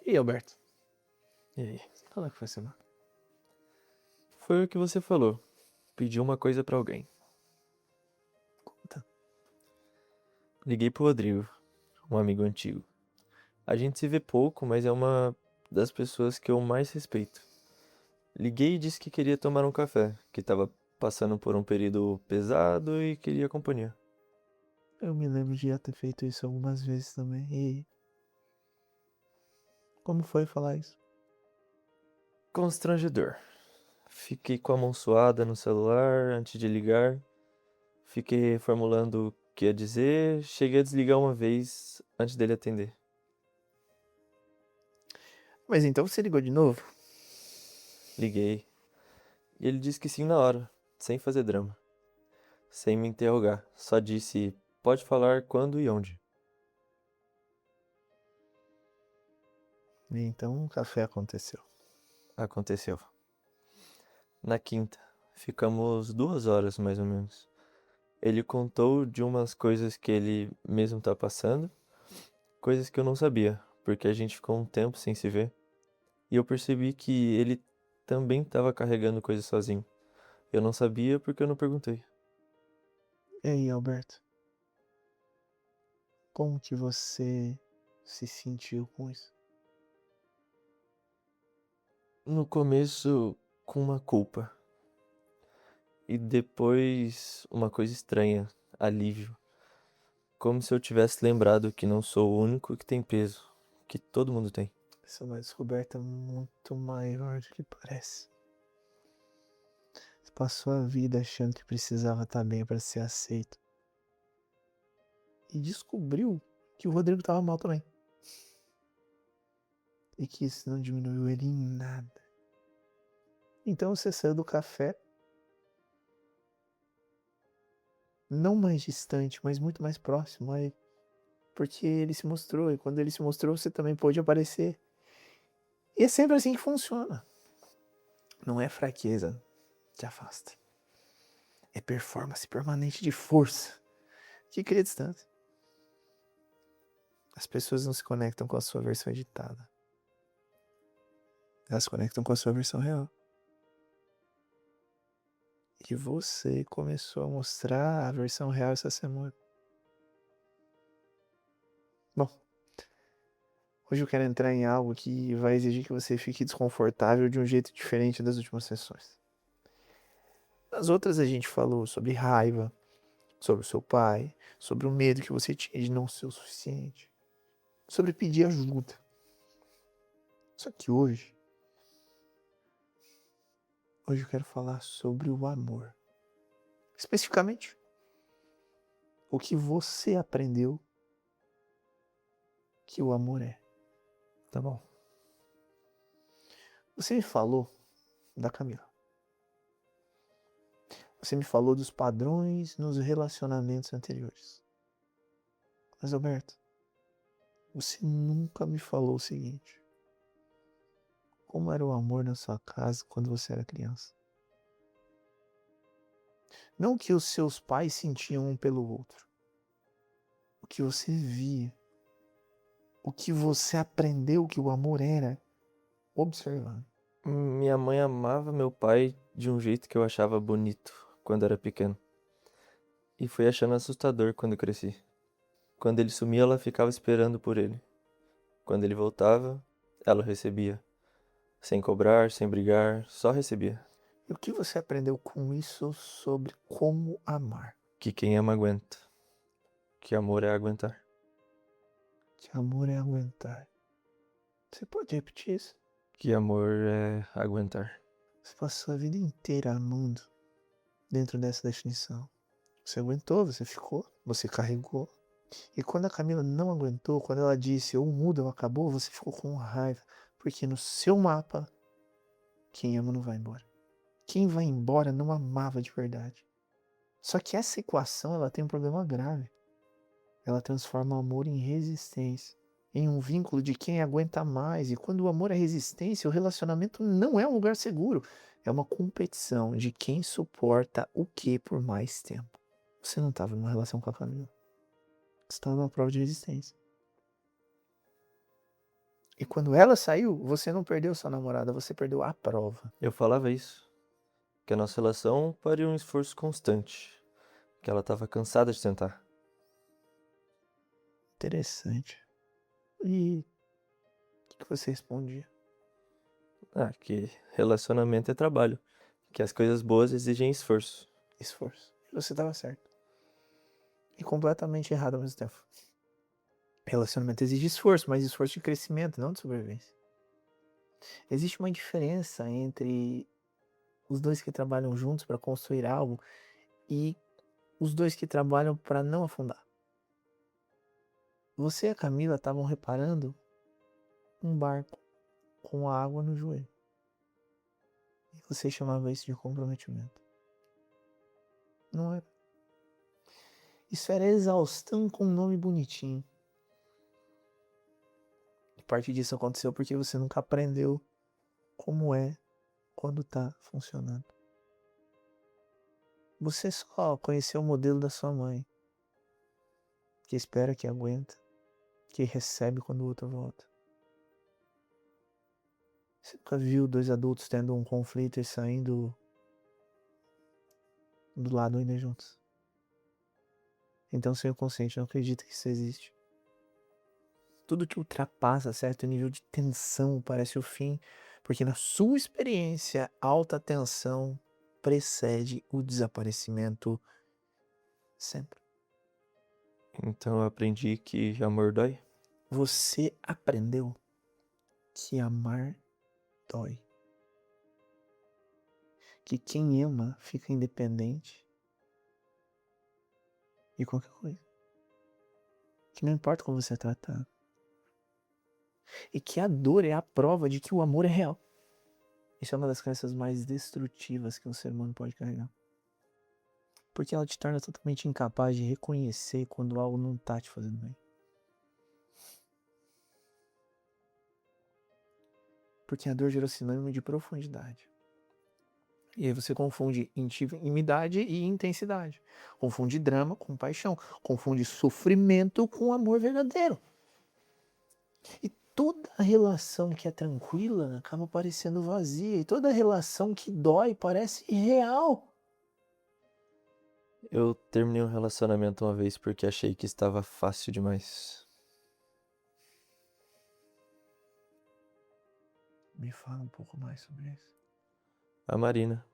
E aí, Alberto? E aí? Como é que foi a semana? Foi o que você falou. Pediu uma coisa pra alguém. Conta. Liguei pro Rodrigo, um amigo antigo. A gente se vê pouco, mas é uma das pessoas que eu mais respeito. Liguei e disse que queria tomar um café, que tava passando por um período pesado e queria companhia. Eu me lembro de já ter feito isso algumas vezes também. E como foi falar isso? Constrangedor. Fiquei com a mão suada no celular antes de ligar. Fiquei reformulando o que ia dizer. Cheguei a desligar uma vez antes dele atender. Mas então você ligou de novo? Liguei. E ele disse que sim na hora, sem fazer drama. Sem me interrogar. Só disse: pode falar quando e onde. E então o café aconteceu. Aconteceu. Na quinta. Ficamos 2 horas mais ou menos. Ele contou de umas coisas que ele mesmo tá passando, coisas que eu não sabia, porque a gente ficou um tempo sem se ver. E eu percebi que ele também estava carregando coisas sozinho. Eu não sabia porque eu não perguntei. E aí, Alberto? Como que você se sentiu com isso? No começo, com uma culpa. E depois, uma coisa estranha, alívio. Como se eu tivesse lembrado que não sou o único que tem peso, que todo mundo tem. Isso é uma descoberta muito maior do que parece. Você passou a vida achando que precisava estar bem para ser aceito. E descobriu que o Rodrigo estava mal também. E que isso não diminuiu ele em nada. Então você saiu do café, não mais distante, mas muito mais próximo a ele. Porque ele se mostrou, e quando ele se mostrou, você também pôde aparecer. E é sempre assim que funciona. Não é fraqueza que afasta. É performance permanente de força que cria distância. As pessoas não se conectam com a sua versão editada. Elas se conectam com a sua versão real. E você começou a mostrar a versão real essa semana. Bom, hoje eu quero entrar em algo que vai exigir que você fique desconfortável de um jeito diferente das últimas sessões. Nas outras a gente falou sobre raiva, sobre o seu pai, sobre o medo que você tinha de não ser o suficiente, sobre pedir ajuda. Só que hoje eu quero falar sobre o amor. Especificamente, o que você aprendeu que o amor é. Tá bom? Você me falou da Camila. Você me falou dos padrões nos relacionamentos anteriores. Mas, Alberto, você nunca me falou o seguinte: como era o amor na sua casa quando você era criança? Não o que os seus pais sentiam um pelo outro. O que você via. O que você aprendeu que o amor era observando. Minha mãe amava meu pai de um jeito que eu achava bonito quando era pequeno. E fui achando assustador quando cresci. Quando ele sumia, ela ficava esperando por ele. Quando ele voltava, ela o recebia. Sem cobrar, sem brigar, só recebia. E o que você aprendeu com isso sobre como amar? Que quem ama aguenta. Que amor é aguentar. Que amor é aguentar. Você pode repetir isso? Que amor é aguentar. Você passou a vida inteira amando dentro dessa definição. Você aguentou, você ficou, você carregou. E quando a Camila não aguentou, quando ela disse ou muda ou acabou, você ficou com raiva. Porque no seu mapa, quem ama não vai embora. Quem vai embora não amava de verdade. Só que essa equação ela tem um problema grave. Ela transforma o amor em resistência, em um vínculo de quem aguenta mais. E quando o amor é resistência, o relacionamento não é um lugar seguro. É uma competição de quem suporta o que por mais tempo. Você não estava numa relação com a Camila. Você estava numa prova de resistência. E quando ela saiu, você não perdeu sua namorada, você perdeu a prova. Eu falava isso, que a nossa relação faria um esforço constante, que ela tava cansada de tentar. Interessante. E o que você respondia? Ah, que relacionamento é trabalho, que as coisas boas exigem esforço. Esforço. E você estava certo. E completamente errado ao mesmo tempo. Relacionamento exige esforço, mas esforço de crescimento, não de sobrevivência. Existe uma diferença entre os dois que trabalham juntos para construir algo e os dois que trabalham para não afundar. Você e a Camila estavam reparando um barco com água no joelho. E você chamava isso de comprometimento. Não era. Isso era exaustão com um nome bonitinho. E parte disso aconteceu porque você nunca aprendeu como é quando tá funcionando. Você só conheceu o modelo da sua mãe, que espera, que aguenta, que recebe quando o outro volta. Você nunca viu dois adultos tendo um conflito e saindo do lado ainda juntos. Então seu inconsciente não acredita que isso existe. Tudo que ultrapassa certo nível de tensão parece o fim, porque na sua experiência, alta tensão precede o desaparecimento sempre. Então eu aprendi que amor dói. Você aprendeu que amar dói. Que quem ama fica independente de qualquer coisa. Que não importa como você é tratado. E que a dor é a prova de que o amor é real. Isso é uma das crenças mais destrutivas que um ser humano pode carregar. Porque ela te torna totalmente incapaz de reconhecer quando algo não tá te fazendo bem. Porque a dor gerou sinônimo de profundidade. E aí você confunde intimidade e intensidade. Confunde drama com paixão. Confunde sofrimento com amor verdadeiro. E toda relação que é tranquila acaba parecendo vazia. E toda relação que dói parece real. Eu terminei um relacionamento uma vez porque achei que estava fácil demais. Me fala um pouco mais sobre isso. A Marina,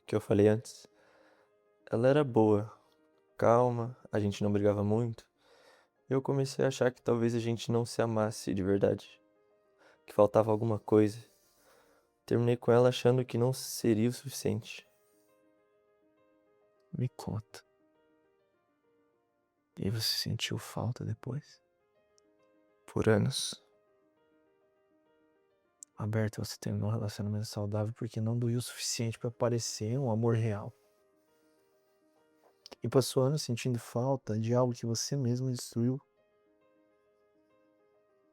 que eu falei antes, ela era boa, calma, a gente não brigava muito. Eu comecei a achar que talvez a gente não se amasse de verdade, que faltava alguma coisa. Terminei com ela achando que não seria o suficiente. Me conta. E você sentiu falta depois? Por anos. Aberto, você terminou um relacionamento saudável porque não doía o suficiente para parecer um amor real. E passou anos sentindo falta de algo que você mesmo destruiu.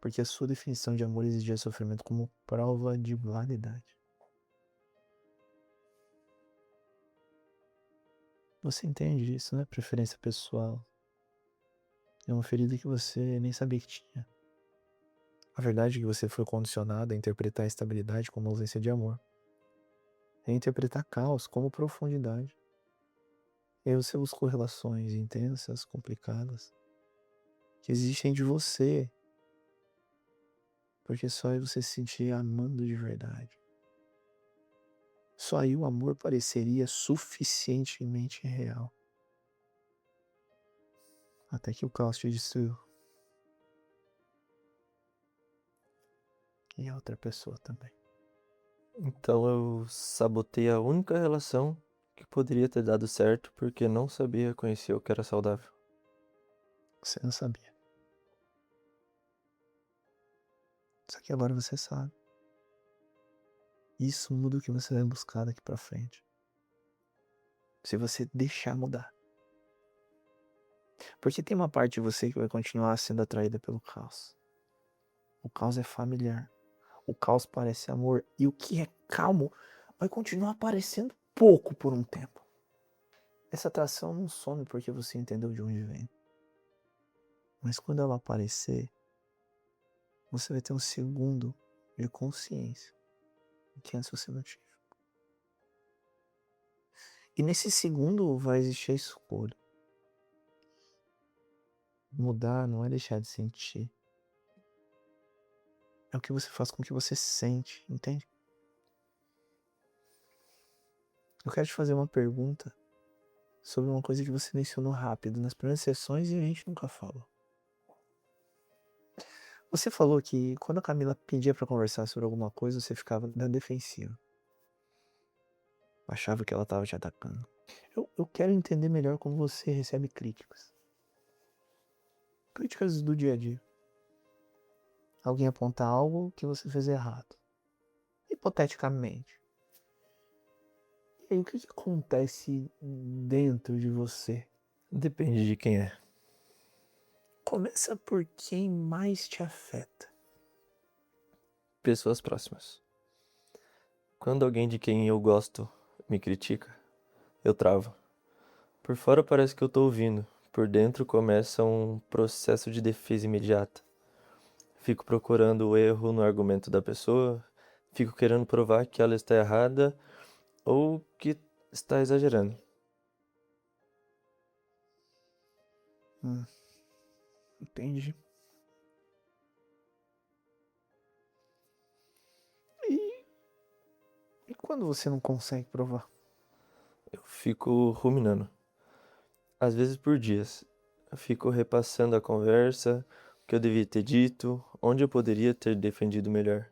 Porque a sua definição de amor exigia sofrimento como prova de validade. Você entende isso, não é preferência pessoal. É uma ferida que você nem sabia que tinha. A verdade é que você foi condicionado a interpretar a estabilidade como ausência de amor. A interpretar caos como profundidade. E aí você buscou relações intensas, complicadas, que existem de você. Porque só aí você se sentia amando de verdade. Só aí o amor pareceria suficientemente real. Até que o caos te destruiu. E a outra pessoa também. Então eu sabotei a única relação que poderia ter dado certo porque não sabia conhecer o que era saudável. Você não sabia. Só que agora você sabe. Isso muda o que você vai buscar daqui pra frente. Se você deixar mudar. Porque tem uma parte de você que vai continuar sendo atraída pelo caos. O caos é familiar. O caos parece amor. E o que é calmo vai continuar parecendo pouco por um tempo. Essa atração não some porque você entendeu de onde vem. Mas quando ela aparecer, você vai ter um segundo de consciência que antes você não tinha. E nesse segundo vai existir a escolha. Mudar não é deixar de sentir. É o que você faz com o que você sente, entende? Eu quero te fazer uma pergunta sobre uma coisa que você mencionou rápido nas primeiras sessões e a gente nunca falou. Você falou que quando a Camila pedia pra conversar sobre alguma coisa, você ficava na defensiva. Achava que ela tava te atacando. Eu quero entender melhor como você recebe críticas. Críticas do dia a dia. Alguém aponta algo que você fez errado. Hipoteticamente. E aí, o que acontece dentro de você? Depende de quem é. Começa por quem mais te afeta. Pessoas próximas. Quando alguém de quem eu gosto me critica, eu travo. Por fora parece que eu tô ouvindo. Por dentro começa um processo de defesa imediata. Fico procurando o erro no argumento da pessoa, fico querendo provar que ela está errada ou que está exagerando. Entendi. E quando você não consegue provar? Eu fico ruminando. Às vezes por dias. Eu fico repassando a conversa, o que eu devia ter dito, onde eu poderia ter defendido melhor.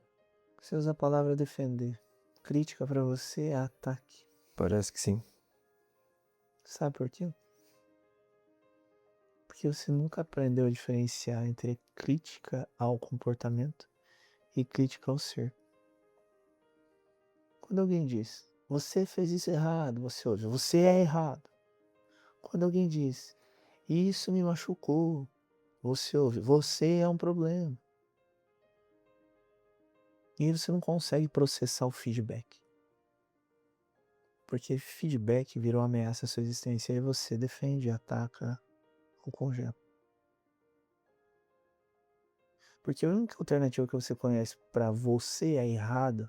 Você usa a palavra defender. Crítica pra você é ataque. Parece que sim. Sabe por quê? Porque você nunca aprendeu a diferenciar entre crítica ao comportamento e crítica ao ser. Quando alguém diz, você fez isso errado, você ouve, você é errado. Quando alguém diz, isso me machucou, você ouve, você é um problema. E aí você não consegue processar o feedback. Porque feedback virou ameaça à sua existência e você defende, ataca ou congela. Porque a única alternativa que você conhece para você é errado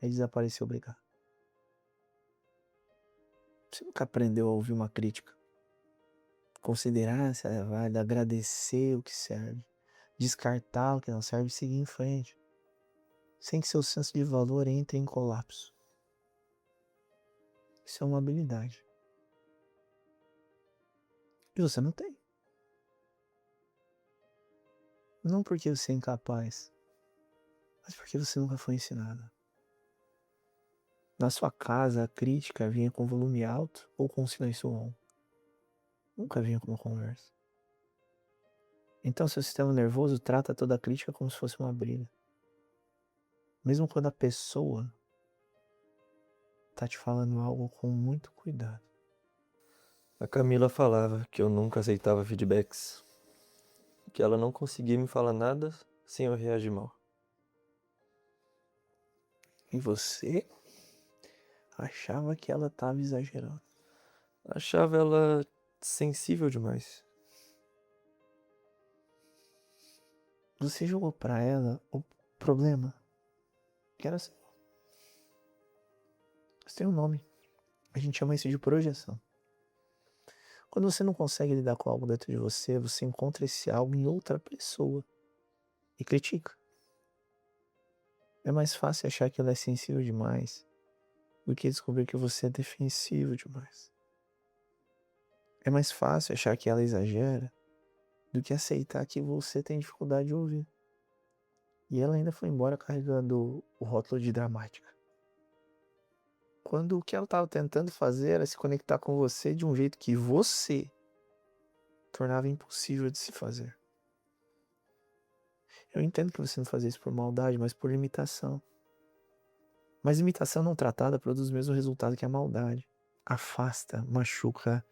é desaparecer obrigado. Você nunca aprendeu a ouvir uma crítica. Considerar se ela é válida, agradecer o que serve, descartar o que não serve e seguir em frente. Sem que seu senso de valor entre em colapso. Isso é uma habilidade. E você não tem. Não porque você é incapaz, mas porque você nunca foi ensinado. Na sua casa, a crítica vinha com volume alto ou com silêncio on. Nunca vinha com uma conversa. Então, seu sistema nervoso trata toda a crítica como se fosse uma briga. Mesmo quando a pessoa tá te falando algo com muito cuidado. A Camila falava que eu nunca aceitava feedbacks, que ela não conseguia me falar nada sem eu reagir mal. E você achava que ela tava exagerando. Achava ela sensível demais. Você jogou pra ela o problema que era seu. Isso tem um nome. A gente chama isso de projeção. Quando você não consegue lidar com algo dentro de você, você encontra esse algo em outra pessoa e critica. É mais fácil achar que ela é sensível demais do que descobrir que você é defensivo demais. É mais fácil achar que ela exagera do que aceitar que você tem dificuldade de ouvir. E ela ainda foi embora carregando o rótulo de dramática. Quando o que ela estava tentando fazer era se conectar com você de um jeito que você tornava impossível de se fazer. Eu entendo que você não fazia isso por maldade, mas por limitação. Mas imitação não tratada produz o mesmo resultado que a maldade. Afasta, machuca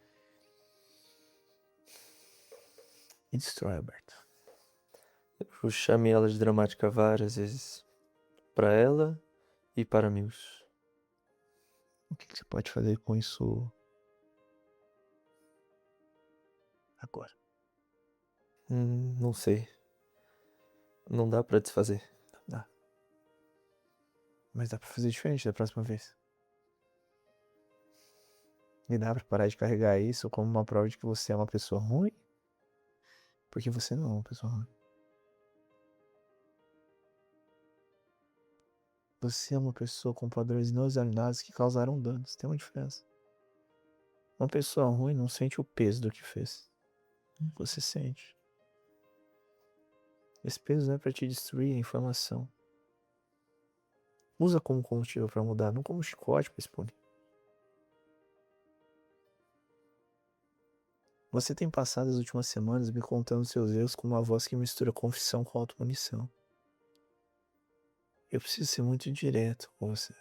e destrói, Alberto. Eu chamei ela de dramática várias vezes. Pra ela e para amigos. O que você pode fazer com isso agora? Não sei. Não dá pra desfazer. Dá. Mas dá pra fazer diferente da próxima vez. E dá pra parar de carregar isso como uma prova de que você é uma pessoa ruim. Porque você não é uma pessoa ruim. Você é uma pessoa com padrões não examinados que causaram danos. Tem uma diferença. Uma pessoa ruim não sente o peso do que fez. Você sente. Esse peso não é pra te destruir, é informação. Usa como combustível pra mudar, não como chicote pra expunir. Você tem passado as últimas semanas me contando seus erros com uma voz que mistura confissão com autopunição. Eu preciso ser muito direto com você.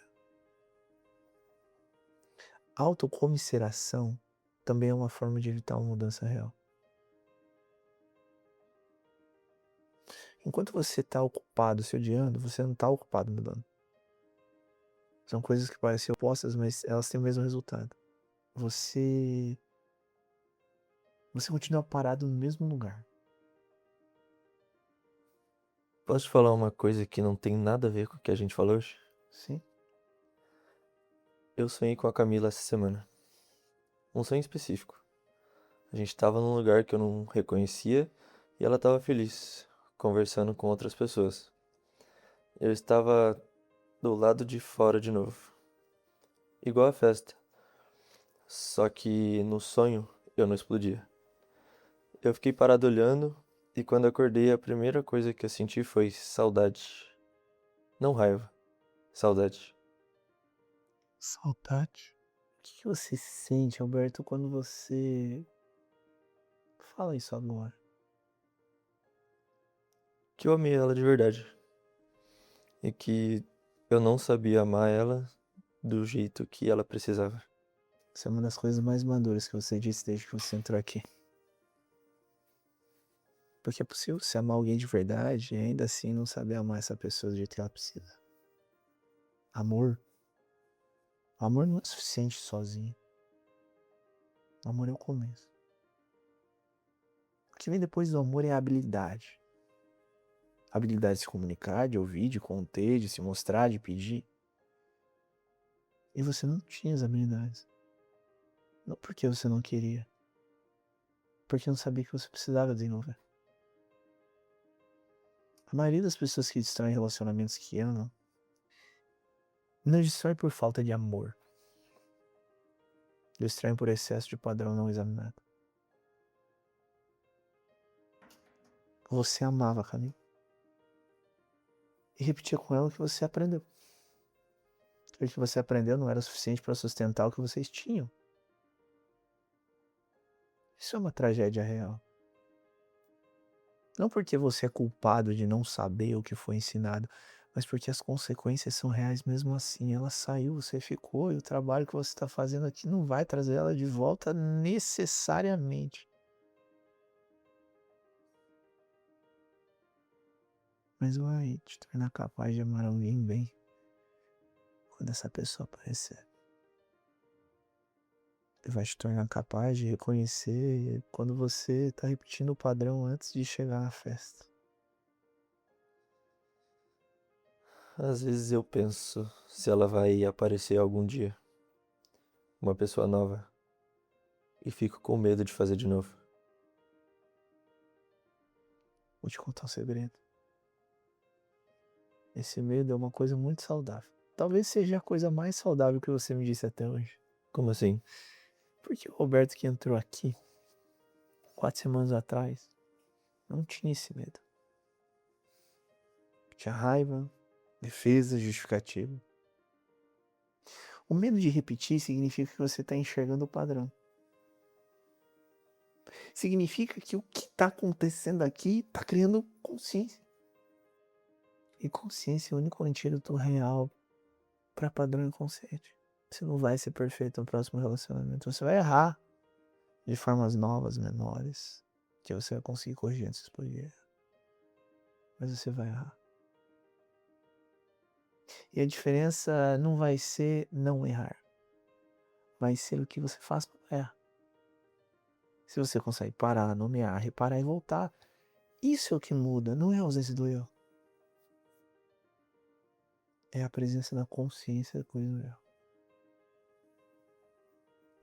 Autocomiseração também é uma forma de evitar uma mudança real. Enquanto você está ocupado se odiando, você não está ocupado mudando. São coisas que parecem opostas, mas elas têm o mesmo resultado. Você continua parado no mesmo lugar. Posso te falar uma coisa que não tem nada a ver com o que a gente falou hoje? Sim? Eu sonhei com a Camila essa semana. Um sonho específico. A gente tava num lugar que eu não reconhecia e ela tava feliz, conversando com outras pessoas. Eu estava do lado de fora de novo. Igual a festa. Só que no sonho eu não explodia. Eu fiquei parado olhando e quando acordei a primeira coisa que eu senti foi saudade. Não raiva, saudade. Saudade? O que você sente, Alberto, quando você fala isso agora? Que eu amei ela de verdade. E que eu não sabia amar ela do jeito que ela precisava. Isso é uma das coisas mais maduras que você disse desde que você entrou aqui. Porque é possível você amar alguém de verdade e ainda assim não saber amar essa pessoa do jeito que ela precisa. Amor. Amor não é suficiente sozinho. Amor é o começo. O que vem depois do amor é a habilidade. A habilidade de se comunicar, de ouvir, de conter, de se mostrar, de pedir. E você não tinha as habilidades. Não porque você não queria. Porque não sabia que você precisava desenvolver. A maioria das pessoas que destroem relacionamentos que amam não destrói por falta de amor. Destroem por excesso de padrão não examinado. Você amava a Camila. E repetia com ela o que você aprendeu. O que você aprendeu não era suficiente para sustentar o que vocês tinham. Isso é uma tragédia real. Não porque você é culpado de não saber o que foi ensinado, mas porque as consequências são reais mesmo assim. Ela saiu, você ficou, e o trabalho que você está fazendo aqui não vai trazer ela de volta necessariamente. Mas vai te tornar capaz de amar alguém bem quando essa pessoa aparecer. Vai te tornar capaz de reconhecer quando você está repetindo o padrão antes de chegar na festa. Às vezes eu penso se ela vai aparecer algum dia. Uma pessoa nova. E fico com medo de fazer de novo. Vou te contar um segredo. Esse medo é uma coisa muito saudável. Talvez seja a coisa mais saudável que você me disse até hoje. Como assim? Porque o Roberto que entrou aqui 4 semanas atrás não tinha esse medo. Tinha raiva, defesa, justificativa. O medo de repetir significa que você está enxergando o padrão. Significa que o que está acontecendo aqui está criando consciência. E consciência é o único antídoto real para padrão inconsciente. Você não vai ser perfeito no próximo relacionamento. Você vai errar de formas novas, menores, que você vai conseguir corrigir antes de explodir. Mas você vai errar. E a diferença não vai ser não errar. Vai ser o que você faz quando erra. Se você consegue parar, nomear, reparar e voltar, isso é o que muda, não é a ausência do eu. é a presença da consciência da coisa real.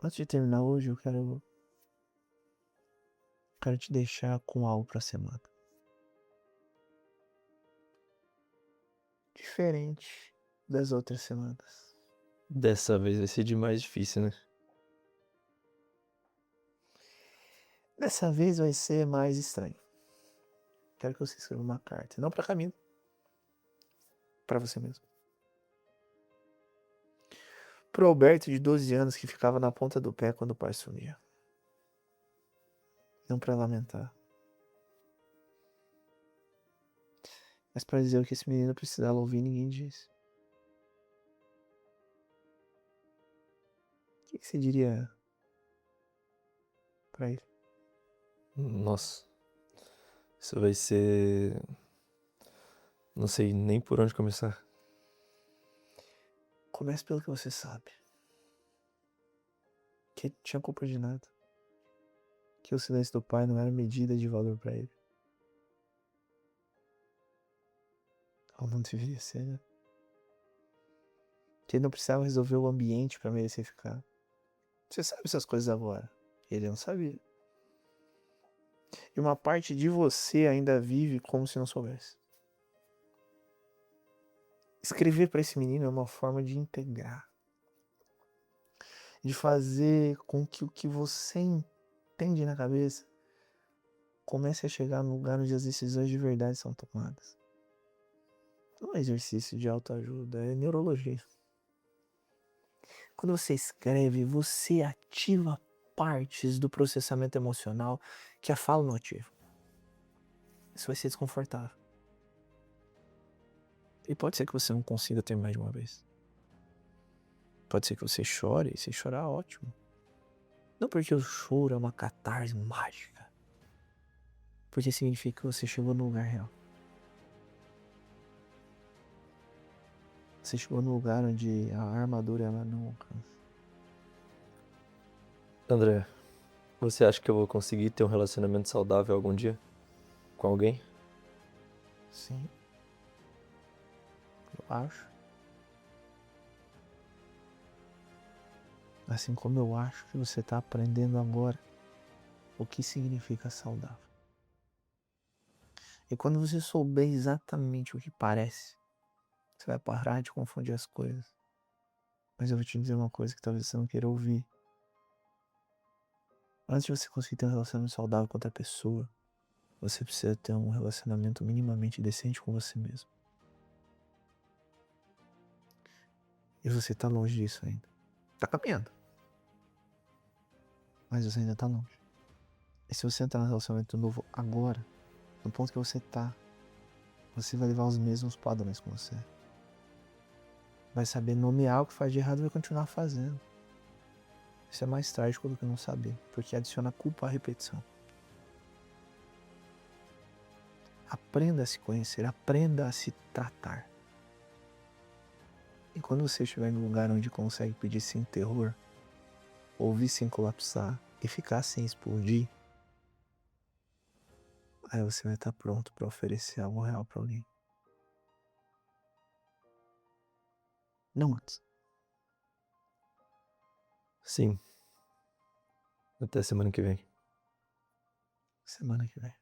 Antes de terminar hoje, eu quero te deixar com algo pra semana. Diferente das outras semanas. Dessa vez vai ser demais difícil, né? Dessa vez vai ser mais estranho. Quero que você escreva uma carta. Não pra Camila. Pra você mesmo. Pro Alberto, de 12 anos, que ficava na ponta do pé quando o pai sumia. Não pra lamentar. Mas pra dizer o que esse menino precisava ouvir, ninguém disse. O que você diria pra ele? Nossa, isso vai ser. Não sei nem por onde começar. Comece pelo que você sabe. Que ele não tinha culpa de nada. Que o silêncio do pai não era medida de valor pra ele. Ao não deveria ser, né? Que ele não precisava resolver o ambiente pra merecer ficar. Você sabe essas coisas agora. Ele não sabia. E uma parte de você ainda vive como se não soubesse. Escrever pra esse menino é uma forma de integrar. De fazer com que o que você entende na cabeça comece a chegar no lugar onde as decisões de verdade são tomadas. Não é exercício de autoajuda, é neurologia. Quando você escreve, você ativa partes do processamento emocional que a fala não ativa. Isso vai ser desconfortável. E pode ser que você não consiga terminar de uma vez. Pode ser que você chore, e se chorar, ótimo. Não porque o choro é uma catarse mágica. Porque significa que você chegou no lugar real. Você chegou no lugar onde a armadura ela não alcança. André, você acha que eu vou conseguir ter um relacionamento saudável algum dia? Com alguém? Sim. Eu acho. Assim como eu acho que você está aprendendo agora o que significa saudável. E quando você souber exatamente o que parece, você vai parar de confundir as coisas. Mas eu vou te dizer uma coisa que talvez você não queira ouvir. Antes de você conseguir ter um relacionamento saudável com outra pessoa, você precisa ter um relacionamento minimamente decente com você mesmo. E você tá longe disso ainda. Tá caminhando. Mas você ainda tá longe. E se você entrar num relacionamento novo agora, no ponto que você tá, você vai levar os mesmos padrões com você. Vai saber nomear o que faz de errado e vai continuar fazendo. Isso é mais trágico do que não saber, porque adiciona culpa à repetição. Aprenda a se conhecer, aprenda a se tratar. E quando você estiver em um lugar onde consegue pedir sem terror, ouvir sem colapsar e ficar sem explodir, aí você vai estar pronto para oferecer algo real para alguém. Não antes. Sim. Até semana que vem. Semana que vem.